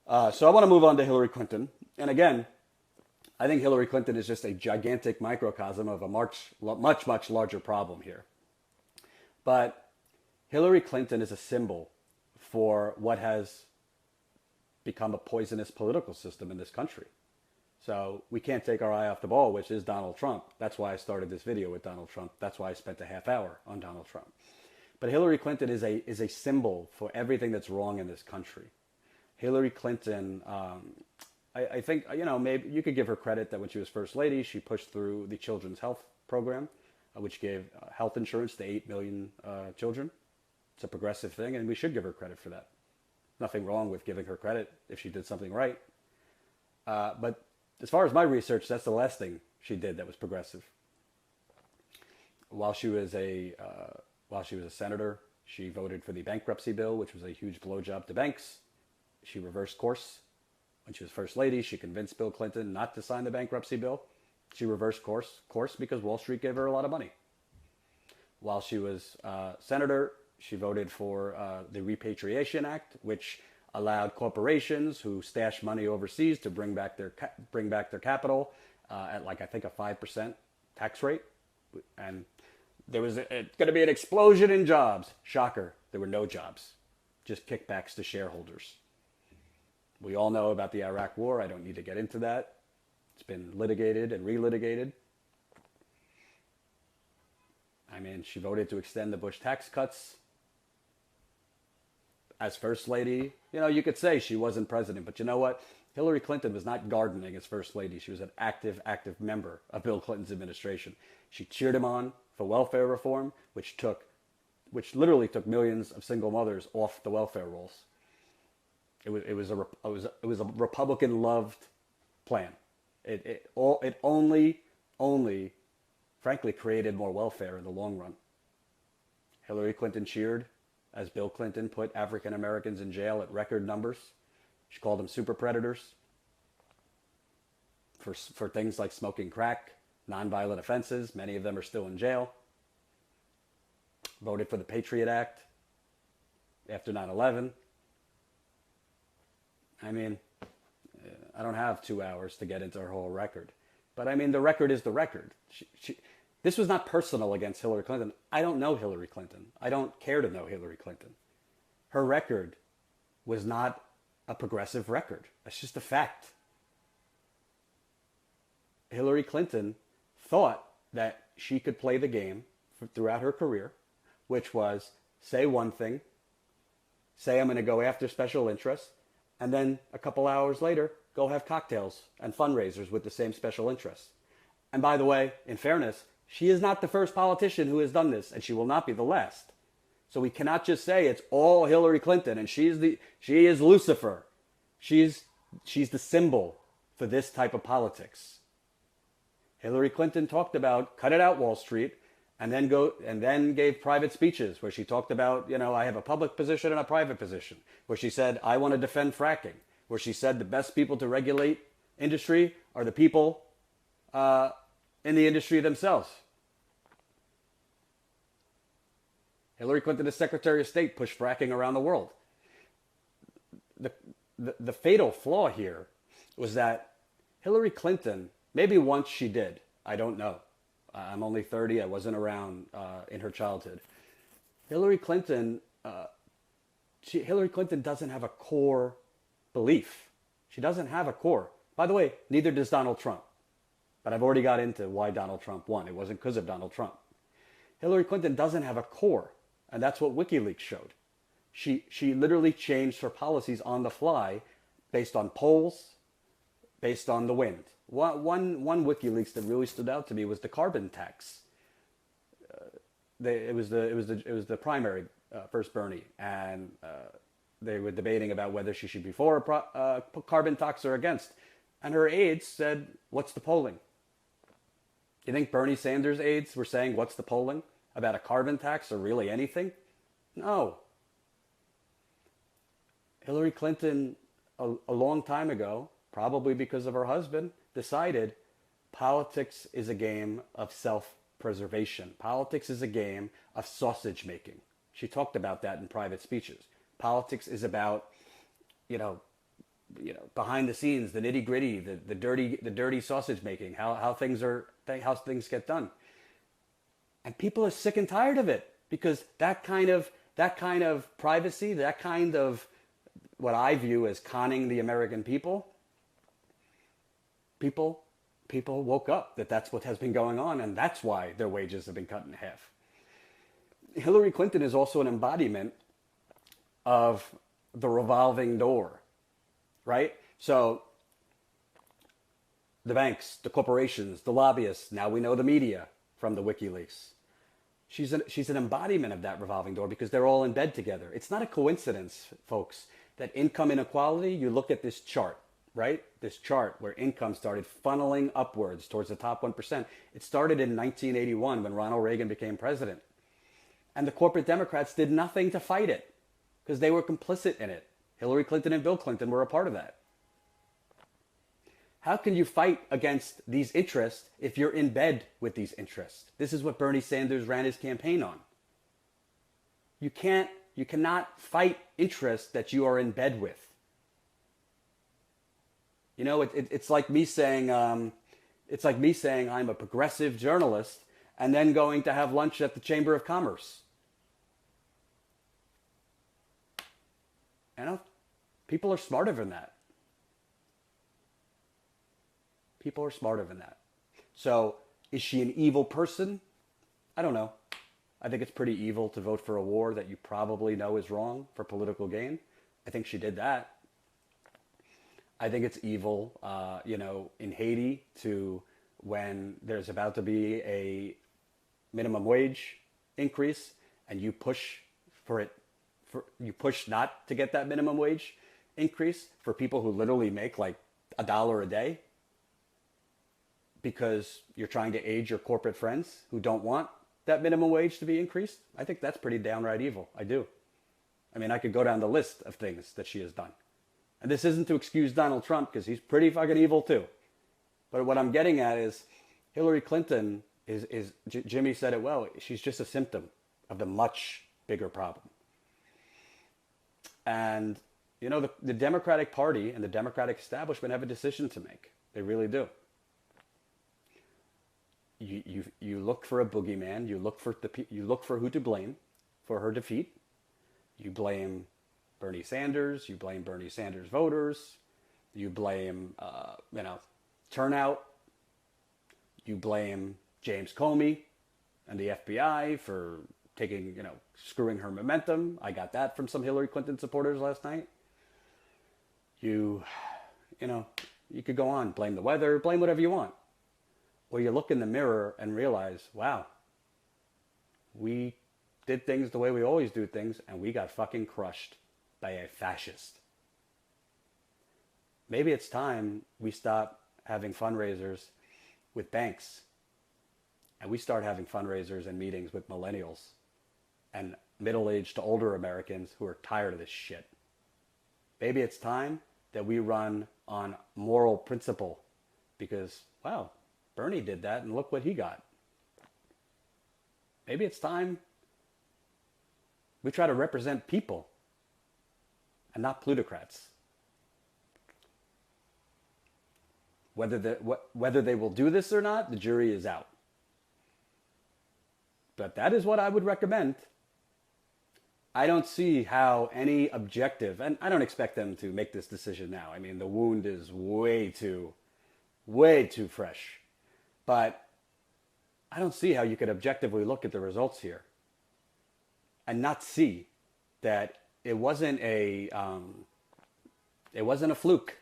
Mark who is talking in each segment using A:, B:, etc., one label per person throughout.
A: So I want to move on to Hillary Clinton. And again, I think Hillary Clinton is just a gigantic microcosm of a much larger problem here. But Hillary Clinton is a symbol for what has become a poisonous political system in this country. So we can't take our eye off the ball, which is Donald Trump. That's why I started this video with Donald Trump. That's why I spent a half hour on Donald Trump. But Hillary Clinton is a symbol for everything that's wrong in this country. Hillary Clinton, I think, maybe you could give her credit that when she was First Lady, she pushed through the Children's Health Program, which gave health insurance to 8 million children. It's a progressive thing, and we should give her credit for that. Nothing wrong with giving her credit if she did something right. But as far as my research, that's the last thing she did that was progressive. While she was a senator, she voted for the bankruptcy bill, which was a huge blowjob to banks. She reversed course. When she was First Lady, she convinced Bill Clinton not to sign the bankruptcy bill. She reversed course because Wall Street gave her a lot of money. While she was senator, she voted for the Repatriation Act, which allowed corporations who stash money overseas to bring back their capital at I think a 5% tax rate. And there was going to be an explosion in jobs. Shocker, there were no jobs, just kickbacks to shareholders. We all know about the Iraq War. I don't need to get into that. It's been litigated and relitigated. I mean, she voted to extend the Bush tax cuts. As First Lady, you could say she wasn't president, but you know what? Hillary Clinton was not gardening as First Lady. She was an active member of Bill Clinton's administration. She cheered him on for welfare reform, which literally took millions of single mothers off the welfare rolls. It was a Republican loved plan. It only frankly created more welfare in the long run. Hillary Clinton cheered as Bill Clinton put African Americans in jail at record numbers. She called them super predators for things like smoking crack, nonviolent offenses. Many of them are still in jail. Voted for the Patriot Act after 9/11. I mean, I don't have 2 hours to get into her whole record. But I mean, the record is the record. This was not personal against Hillary Clinton. I don't know Hillary Clinton. I don't care to know Hillary Clinton. Her record was not a progressive record. That's just a fact. Hillary Clinton thought that she could play the game throughout her career, which was say one thing, say I'm going to go after special interests, and then a couple hours later, go have cocktails and fundraisers with the same special interests. And by the way, in fairness, she is not the first politician who has done this, and she will not be the last. So we cannot just say it's all Hillary Clinton and she is Lucifer. She's the symbol for this type of politics. Hillary Clinton talked about cut it out Wall Street, and then gave private speeches where she talked about, I have a public position and a private position, where she said I want to defend fracking, where she said the best people to regulate industry are the people in the industry themselves. Hillary Clinton, as Secretary of State, pushed fracking around the world. The fatal flaw here was that Hillary Clinton, maybe once she did, I don't know. I'm only 30. I wasn't around in her childhood. Hillary Clinton doesn't have a core belief. She doesn't have a core. By the way, neither does Donald Trump. But I've already got into why Donald Trump won. It wasn't because of Donald Trump. Hillary Clinton doesn't have a core. And that's what WikiLeaks showed. She literally changed her policies on the fly based on polls, based on the wind. One WikiLeaks that really stood out to me was the carbon tax. It was the primary, first Bernie, and they were debating about whether she should be for a carbon tax or against. And her aides said, "What's the polling?" You think Bernie Sanders' aides were saying, "What's the polling?" about a carbon tax or really anything? No. Hillary Clinton, a long time ago, probably because of her husband, decided politics is a game of self-preservation. Politics is a game of sausage making. She talked about that in private speeches. Politics is about, behind the scenes, the nitty gritty, the dirty sausage making, how things get done. And people are sick and tired of it because that kind of privacy, that kind of what I view as conning the American people woke up that that's what has been going on, and that's why their wages have been cut in half. Hillary Clinton is also an embodiment of the revolving door, right? So the banks, the corporations, the lobbyists, now we know the media from the WikiLeaks. She's an embodiment of that revolving door because they're all in bed together. It's not a coincidence, folks, that income inequality, you look at this chart, right? This chart where income started funneling upwards towards the top 1%. It started in 1981 when Ronald Reagan became president. And the corporate Democrats did nothing to fight it because they were complicit in it. Hillary Clinton and Bill Clinton were a part of that. How can you fight against these interests if you're in bed with these interests? This is what Bernie Sanders ran his campaign on. You cannot fight interests that you are in bed with. It's like me saying I'm a progressive journalist and then going to have lunch at the Chamber of Commerce. People are smarter than that. People are smarter than that. So, is she an evil person? I don't know. I think it's pretty evil to vote for a war that you probably know is wrong for political gain. I think she did that. I think it's evil, in Haiti when there's about to be a minimum wage increase and you push for it, you push not to get that minimum wage increase for people who literally make like $1 a day because you're trying to aid your corporate friends who don't want that minimum wage to be increased. I think that's pretty downright evil. I do. I mean, I could go down the list of things that she has done. And this isn't to excuse Donald Trump because he's pretty fucking evil too. But what I'm getting at is Hillary Clinton is Jimmy said it well, she's just a symptom of the much bigger problem. And, the Democratic Party and the Democratic establishment have a decision to make. They really do. You look for a boogeyman. You look for who to blame for her defeat. You blame Bernie Sanders. You blame Bernie Sanders voters. You blame turnout. You blame James Comey and the FBI for screwing her momentum. I got that from some Hillary Clinton supporters last night. You could go on, blame the weather, blame whatever you want. Or you look in the mirror and realize, wow, we did things the way we always do things, and we got fucking crushed by a fascist. Maybe it's time we stop having fundraisers with banks, and we start having fundraisers and meetings with millennials and middle-aged to older Americans who are tired of this shit. Maybe it's time that we run on moral principle because, wow, Bernie did that and look what he got. Maybe it's time we try to represent people and not plutocrats. Whether they will do this or not, the jury is out. But that is what I would recommend. I don't see how any objective, and I don't expect them to make this decision now. I mean, the wound is way too fresh. But I don't see how you could objectively look at the results here and not see that it wasn't a fluke.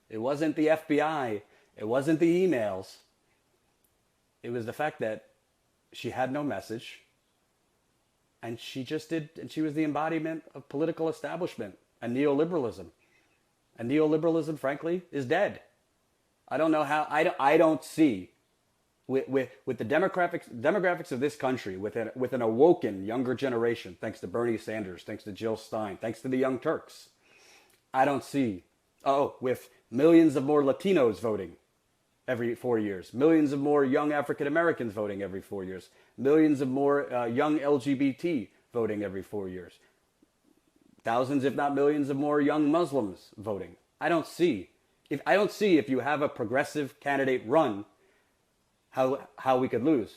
A: It wasn't the FBI. It wasn't the emails. It was the fact that she had no message. And she was the embodiment of political establishment and neoliberalism. And neoliberalism, frankly, is dead. I don't know how, I don't see, with the demographics of this country, with an awoken younger generation, thanks to Bernie Sanders, thanks to Jill Stein, thanks to the Young Turks, I don't see, with millions of more Latinos voting every 4 years, millions of more young African Americans voting every 4 years, millions of more young LGBT voting every 4 years, thousands, if not millions, of more young Muslims voting I don't see if you have a progressive candidate run how we could lose.